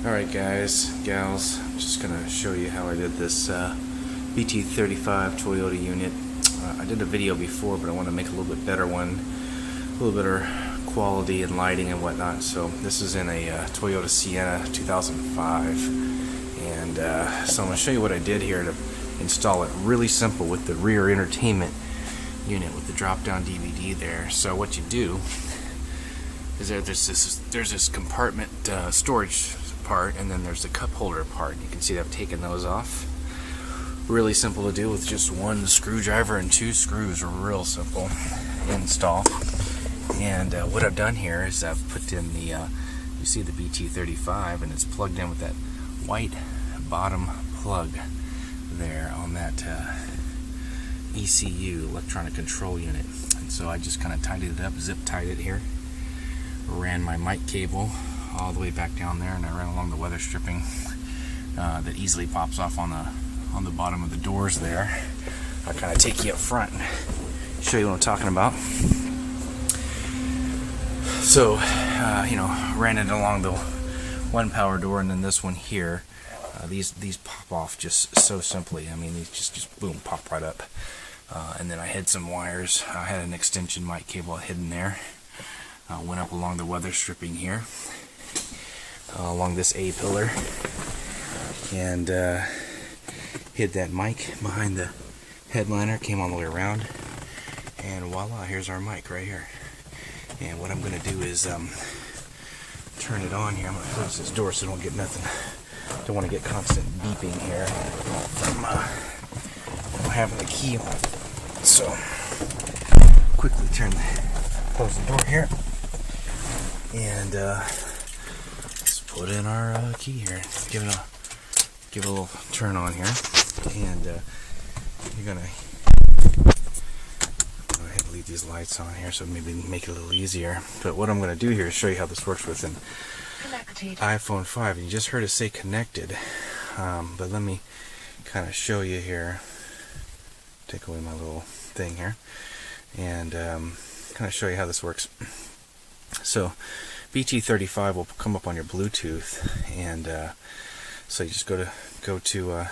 Alright guys, gals, I'm just going to show you how I did this BT35 Toyota unit. I did a video before, but I want to make a little bit better one, a little better quality and lighting and whatnot. So this is in a Toyota Sienna 2005, and so I'm going to show you what I did here to install it. Really simple with the rear entertainment unit with the drop-down DVD there. So what you do is there's this compartment storage part, and then there's the cup holder part. You can see that I've taken those off. Really simple to do with just one screwdriver and two screws. Real simple install. And what I've done here is I've put in the you see the BT35, and it's plugged in with that white bottom plug there on that ECU, electronic control unit. And so I just kind of tidied it up, zip tied it here, ran my mic cable all the way back down there, and I ran along the weather stripping that easily pops off on the bottom of the doors there. I'll kind of take you up front and show you what I'm talking about. So ran it along the one power door, and then this one here. These pop off just so simply. I mean, these just boom, pop right up. And then I had some wires. I had an extension mic cable hidden there. Went up along the weather stripping here, along this A pillar, and hid that mic behind the headliner. Came all the way around, and voila, here's our mic right here. And what I'm going to do is turn it on here. I'm going to close this door so I don't get nothing. Don't want to get constant beeping here from having the key on. So quickly close the door here, and let's put in our key here. Give it a little turn on here, and you're gonna go ahead and leave these lights on here, so maybe make it a little easier. But what I'm gonna do here is show you how this works with an iPhone 5. And you just heard it say connected, but let me kind of show you here. Take away my little thing here, and kind of show you how this works. So BT35 will come up on your Bluetooth, and so you just go to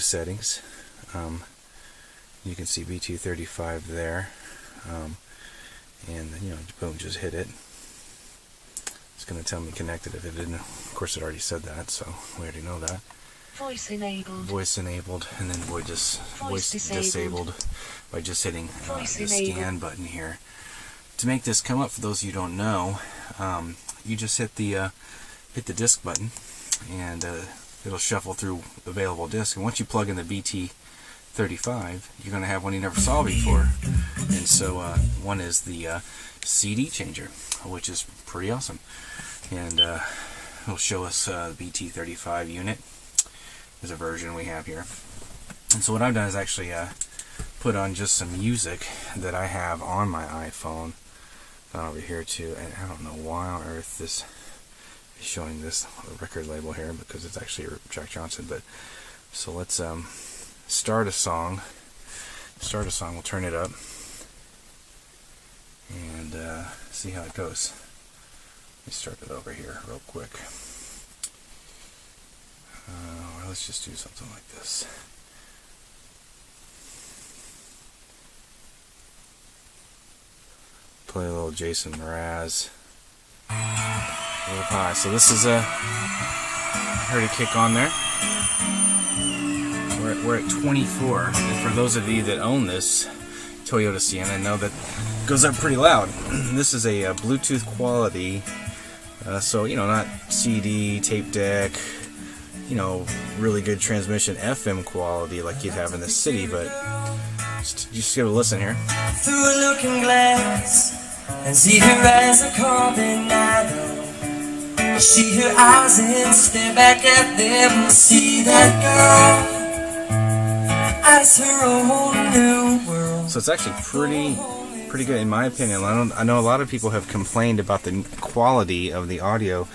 settings. You can see BT35 there, and boom, just hit it. It's going to tell me connected. If it didn't, of course, it already said that, so we already know that. Voice enabled, and then voice disabled by just hitting the scan button here. To make this come up, for those of you who don't know, you just hit the disk button, and it'll shuffle through available discs. And once you plug in the BT35, you're going to have one you never saw before. And so one is the CD changer, which is pretty awesome, and it'll show us the BT35 unit. Is a version we have here. And so what I've done is actually put on just some music that I have on my iPhone. Gone over here too, and I don't know why on earth this is showing this record label here, because it's actually Jack Johnson. But so let's start a song. We'll turn it up and see how it goes. Let me start it over here real quick. Or let's just do something like this. Play a little Jason Mraz. A little high. So this is heard a kick on there. We're at 24. And for those of you that own this Toyota Sienna, know that it goes up pretty loud. This is a Bluetooth quality, so not CD, tape deck, really good transmission FM quality like you'd have in the city, but just give it a listen here. Through a looking glass and see her as a combinado. See her eyes and stare back at them. See that girl as her own new world. So it's actually pretty good in my opinion. I know a lot of people have complained about the quality of the audio.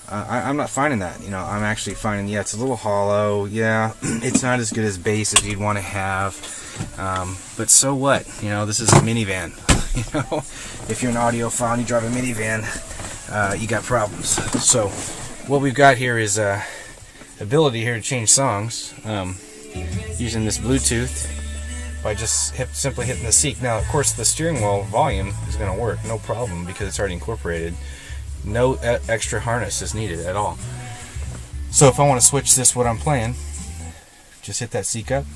I'm not finding that. I'm actually finding, it's a little hollow. Yeah, it's not as good as bass as you'd want to have. But so what? This is a minivan. If you're an audiophile and you drive a minivan, you got problems. So what we've got here is ability here to change songs using this Bluetooth by just simply hitting the seek. Now, of course, the steering wheel volume is going to work, no problem, because it's already incorporated. No extra harness is needed at all. So if I want to switch this, what I'm playing, just hit that seek up,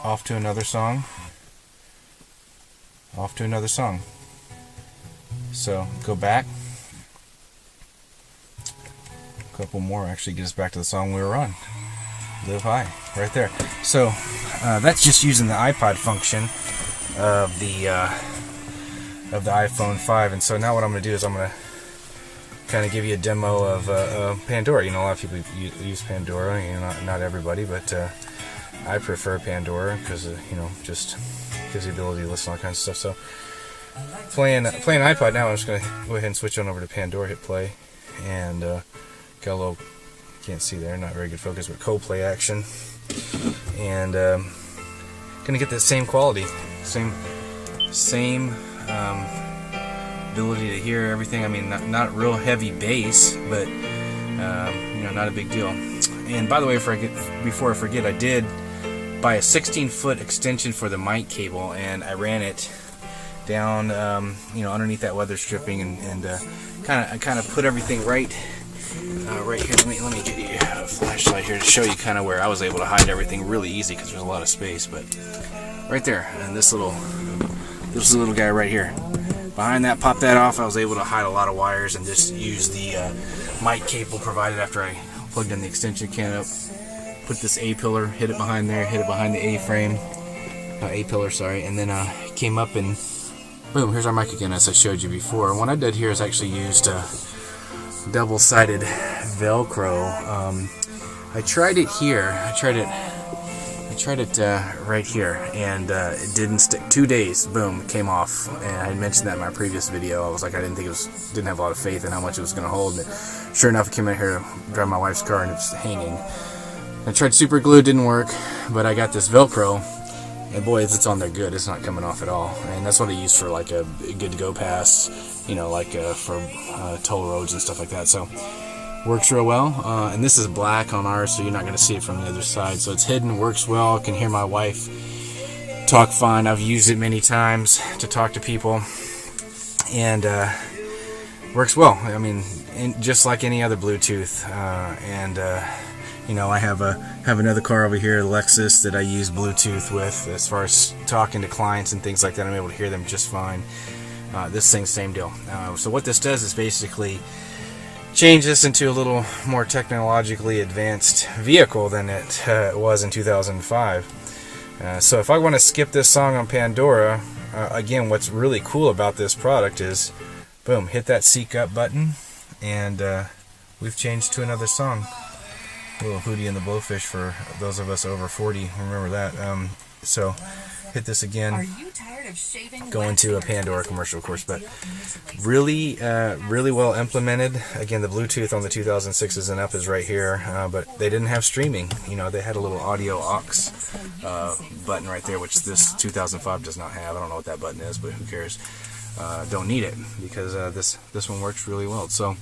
off to another song, off to another song. So go back, a couple more actually get us back to the song we were on. Live High, right there. So that's just using the iPod function of the iPhone 5. And so now what I'm going to do is I'm going to kind of give you a demo of Pandora. You know, a lot of people use Pandora. You know, not everybody, but I prefer Pandora because you know, just gives the ability to listen to all kinds of stuff. So playing iPod now. I'm just going to go ahead and switch on over to Pandora. Hit play, and got a little. Can't see there, not very good focus, but co-play action, and gonna get that same quality, same ability to hear everything. I mean, not real heavy bass, but you know, not a big deal. And by the way, before I forget, I did buy a 16-foot extension for the mic cable, and I ran it down, you know, underneath that weather stripping, and kind of put everything right here. Let me get you a flashlight here to show you kind of where I was able to hide everything really easy because there's a lot of space. But right there, and this little guy right here, behind that, pop that off. I was able to hide a lot of wires and just use the mic cable provided after I plugged in the extension can up. Put this A pillar, hit it behind there, hit it behind the A frame, A pillar, sorry, and then came up and boom, here's our mic again as I showed you before. And what I did here is actually used double-sided Velcro. I tried it here. I tried it right here, and it didn't stick. 2 days, boom, it came off. And I had mentioned that in my previous video. I was like, I didn't have a lot of faith in how much it was going to hold. And sure enough, I came out here to drive my wife's car, and it's hanging. I tried super glue, didn't work, but I got this Velcro, and boy, it's on there good. It's not coming off at all, and that's what I use for like a good to go pass, you know, like for toll roads and stuff like that. So works real well. And this is black on ours, so you're not going to see it from the other side. So it's hidden, works well. I can hear my wife talk fine. I've used it many times to talk to people, and works well. I mean, just like any other Bluetooth. You know, I have another car over here, Lexus, that I use Bluetooth with as far as talking to clients and things like that. I'm able to hear them just fine. This thing's same deal. So what this does is basically change this into a little more technologically advanced vehicle than it was in 2005. So if I want to skip this song on Pandora, again, what's really cool about this product is, boom, hit that seek up button, and we've changed to another song. A little Hootie and the Blowfish for those of us over 40. Remember that. So hit this again. Go into a Pandora commercial, of course, but really well implemented. Again, the Bluetooth on the 2006s and up is right here, but they didn't have streaming. You know, they had a little audio aux button right there, which this 2005 does not have. I don't know what that button is, but who cares? Don't need it because this one works really well. So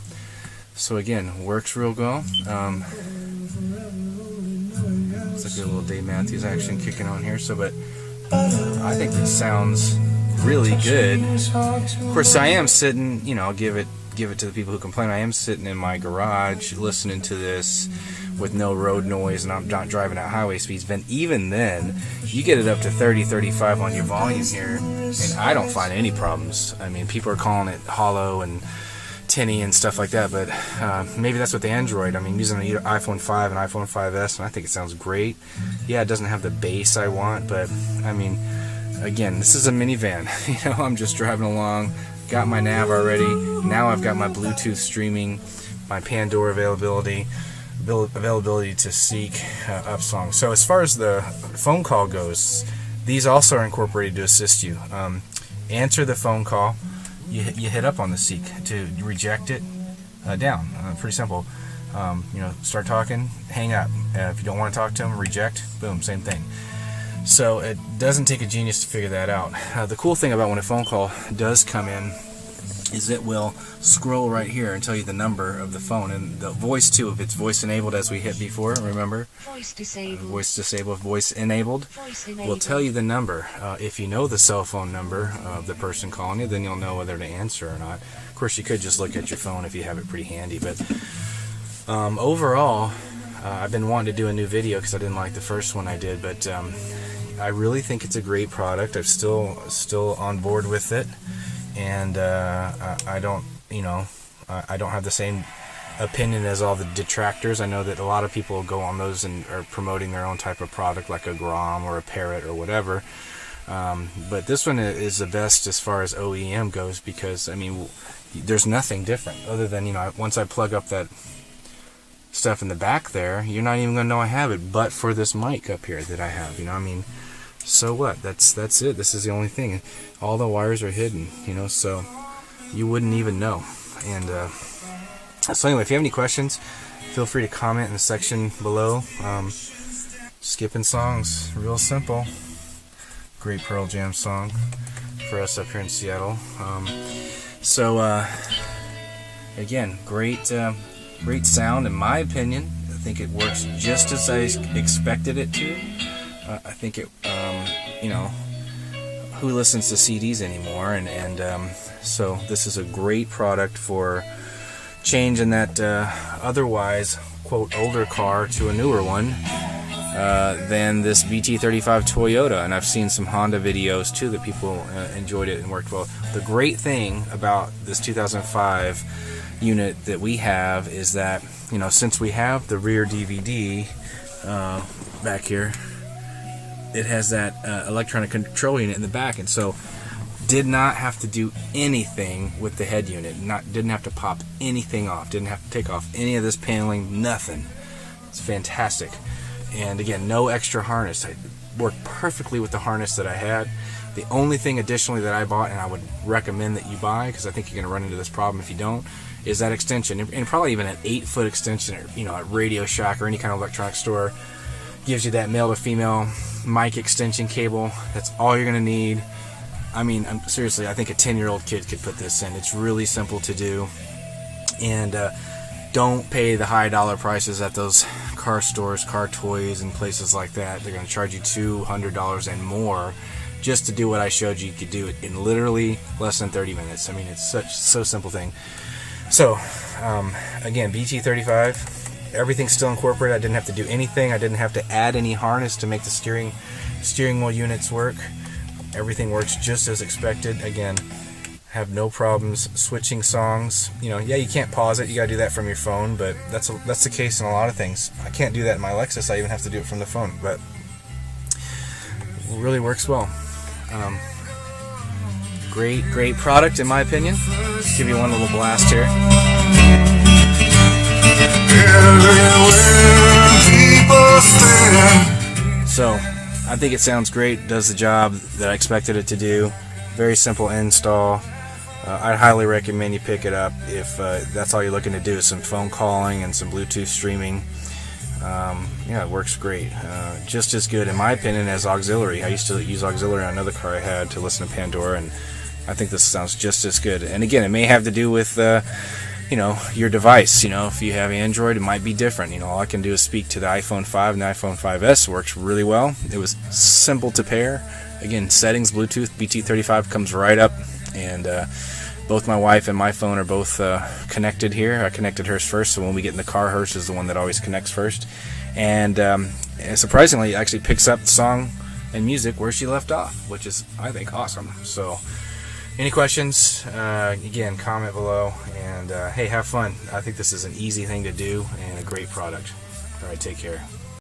again, works real well. Looks like a little Dave Matthews action kicking on here. But I think this sounds really good. Of course, I am sitting. You know, I'll give it to the people who complain. I am sitting in my garage listening to this with no road noise, and I'm not driving at highway speeds. But even then, you get it up to 30, 35 on your volume here, and I don't find any problems. I mean, people are calling it hollow and tinny and stuff like that, but maybe that's with the Android. I mean, using an iPhone 5 and iPhone 5S, and I think it sounds great. Yeah, it doesn't have the bass I want, but I mean, again, this is a minivan. You know, I'm just driving along, got my nav already. Now I've got my Bluetooth streaming, my Pandora availability to seek up songs. So as far as the phone call goes, these also are incorporated to assist you. Answer the phone call. You hit up on the seek to reject it down. Pretty simple. You know, start talking, hang up. If you don't want to talk to them, reject. Boom, same thing. So it doesn't take a genius to figure that out. The cool thing about when a phone call does come in is it will scroll right here and tell you the number of the phone, and the voice too, if it's voice enabled as we hit before, remember? Voice disabled, voice enabled, will tell you the number. If you know the cell phone number of the person calling you, then you'll know whether to answer or not. Of course, you could just look at your phone if you have it pretty handy, but overall, I've been wanting to do a new video because I didn't like the first one I did, but I really think it's a great product. I'm still on board with it. And I don't have the same opinion as all the detractors. I know that a lot of people go on those and are promoting their own type of product, like a Grom or a Parrot or whatever. But this one is the best as far as OEM goes, because I mean, there's nothing different other than, once I plug up that stuff in the back there, you're not even gonna know I have it, but for this mic up here that I have. I mean, so what? That's it. This is the only thing. All the wires are hidden, so you wouldn't even know. And so anyway, if you have any questions, feel free to comment in the section below. Skipping songs, real simple. Great Pearl Jam song for us up here in Seattle. Again, great sound in my opinion. I think it works just as I expected it to. I think it, who listens to CDs anymore? And so this is a great product for changing that otherwise, quote, older car to a newer one than this BT35 Toyota. And I've seen some Honda videos too that people enjoyed it and worked well. The great thing about this 2005 unit that we have is that, since we have the rear DVD back here, it has that electronic control unit in the back, and so did not have to do anything with the head unit. Didn't have to pop anything off. Didn't have to take off any of this paneling. Nothing. It's fantastic. And again, no extra harness. It worked perfectly with the harness that I had. The only thing additionally that I bought, and I would recommend that you buy, because I think you're going to run into this problem if you don't, is that extension, and probably even an 8-foot extension, or at Radio Shack or any kind of electronic store. Gives you that male to female mic extension cable. That's all you're gonna need. I mean, seriously, I think a 10-year-old kid could put this in. It's really simple to do, and don't pay the high dollar prices at those car stores, car toys, and places like that. They're gonna charge you $200 and more just to do what I showed you. You could do it in literally less than 30 minutes. I mean, it's so simple thing. So again, BT35. Everything's still incorporated. I didn't have to do anything. I didn't have to add any harness to make the steering wheel units work. Everything works just as expected. Again, have no problems switching songs. Yeah, you can't pause it. You gotta do that from your phone, but that's the case in a lot of things. I can't do that in my Lexus. I even have to do it from the phone, but it really works well. Great product in my opinion. Let's give you one little blast here. So, I think it sounds great, does the job that I expected it to do. Very simple install. I'd highly recommend you pick it up if that's all you're looking to do is some phone calling and some Bluetooth streaming. Yeah, it works great. Just as good, in my opinion, as auxiliary. I used to use auxiliary on another car I had to listen to Pandora, and I think this sounds just as good. And again, it may have to do with your device. If you have Android, it might be different. All I can do is speak to the iPhone 5 and the iPhone 5S. Works really well. It was simple to pair. Again, settings, Bluetooth, BT35 comes right up, and both my wife and my phone are both connected here. I connected hers first, so when we get in the car, hers is the one that always connects first. And surprisingly, it actually picks up the song and music where she left off, which is, I think, awesome. So, any questions, again, comment below, and hey, have fun. I think this is an easy thing to do and a great product. All right, take care.